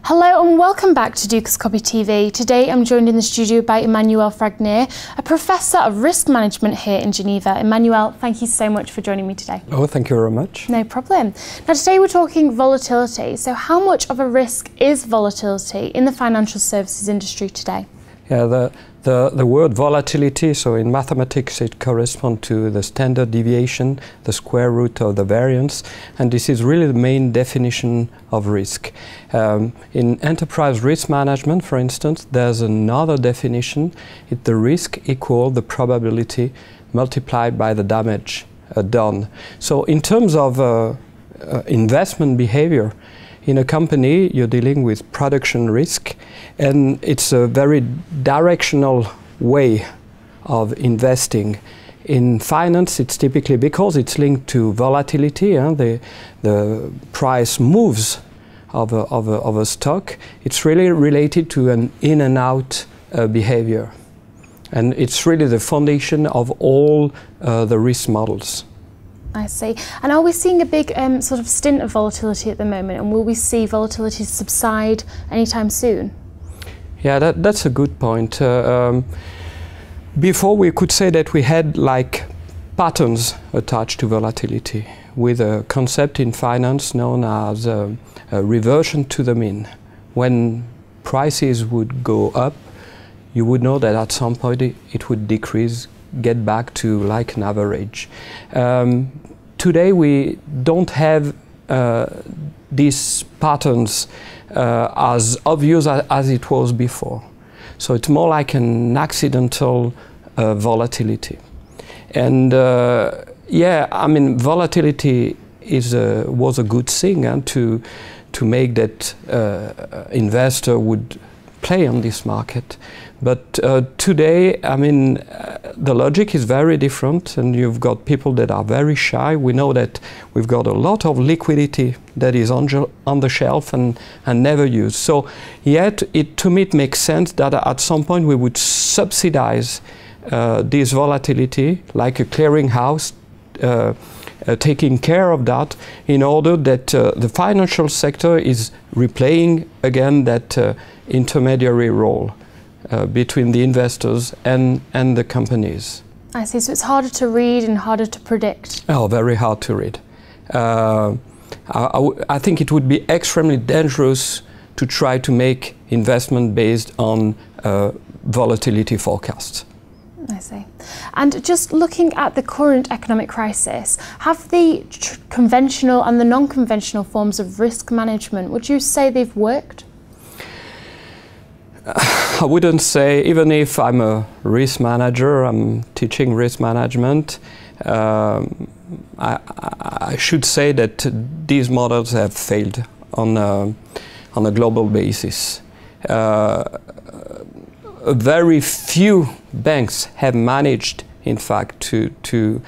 Hello and welcome back to Dukas Copy TV. Today I'm joined in the studio by Emmanuel Fragnier, a Professor of Risk Management here in Geneva. Emmanuel, thank you so much for joining me today. Oh, thank you very much. No problem. Now today we're talking volatility. So how much of a risk is volatility in the financial services industry today? Yeah, the word volatility, so in mathematics it corresponds to the standard deviation, the square root of the variance, and this is really the main definition of risk. In enterprise risk management, for instance, there's another definition. It's the risk equal the probability multiplied by the damage done. So in terms of investment behavior, in a company, you're dealing with production risk, and it's a very directional way of investing. In finance, it's typically because it's linked to volatility, the price moves of a stock. It's really related to an in and out behavior. And it's really the foundation of all the risk models. I see. And are we seeing a big sort of stint of volatility at the moment, and will we see volatility subside anytime soon? Yeah, that's a good point. Before we could say that we had like patterns attached to volatility, with a concept in finance known as a reversion to the mean. When prices would go up, you would know that at some point it would decrease, get back to like an average. Today we don't have these patterns as obvious as it was before. So it's more like an accidental volatility. And yeah, I mean, volatility was a good thing to make that investor would play on this market. But today, I mean, the logic is very different, and you've got people that are very shy. We know that we've got a lot of liquidity that is on the shelf and never used. So yet, to me, it makes sense that at some point we would subsidize this volatility, like a clearinghouse, taking care of that in order that the financial sector is replaying again that intermediary role between the investors and the companies. I see. So it's harder to read and harder to predict. Oh, very hard to read. I think it would be extremely dangerous to try to make investment based on volatility forecasts. I see. And just looking at the current economic crisis, have the conventional and the non-conventional forms of risk management, would you say they've worked? I wouldn't say, even if I'm a risk manager, I'm teaching risk management, I should say that these models have failed on a global basis. Very few banks have managed, in fact, to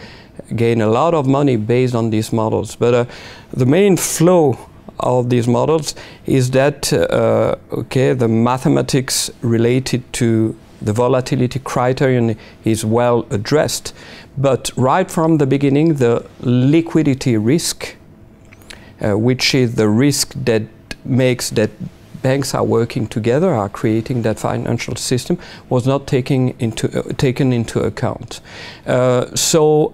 gain a lot of money based on these models. But the main flow of these models is that okay, the mathematics related to the volatility criterion is well addressed, but right from the beginning, the liquidity risk, which is the risk that makes that banks are working together, are creating that financial system, was not taken into account. So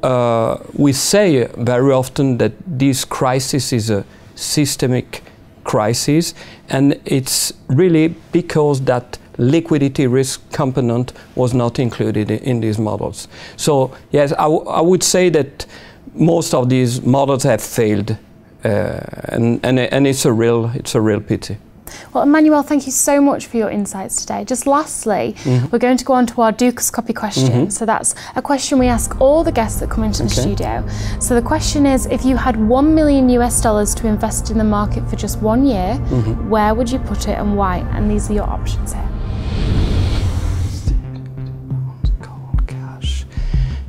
we say very often that this crisis is a systemic crisis, and it's really because that liquidity risk component was not included in these models. So yes, I would say that most of these models have failed, and it's a real pity. Well, Emmanuel, thank you so much for your insights today. Just lastly, we're going to go on to our Dukas Copy question. So that's a question we ask all the guests that come into the studio. So the question is, if you had $1 million to invest in the market for just 1 year, where would you put it and why? And these are your options here.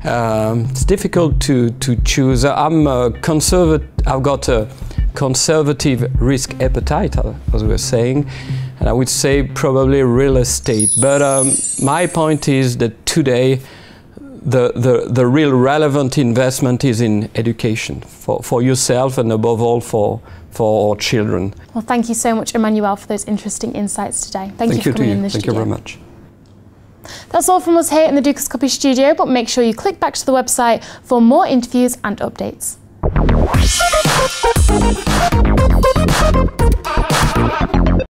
It's difficult to choose. I'm a conservative. I've got a conservative risk appetite, as we were saying, and I would say probably real estate. But my point is that today the real relevant investment is in education for yourself and above all for our children. Well, thank you so much, Emmanuel, for those interesting insights today. Thank you for coming in the studio. Thank you very much. That's all from us here in the Dukascopy studio, but make sure you click back to the website for more interviews and updates.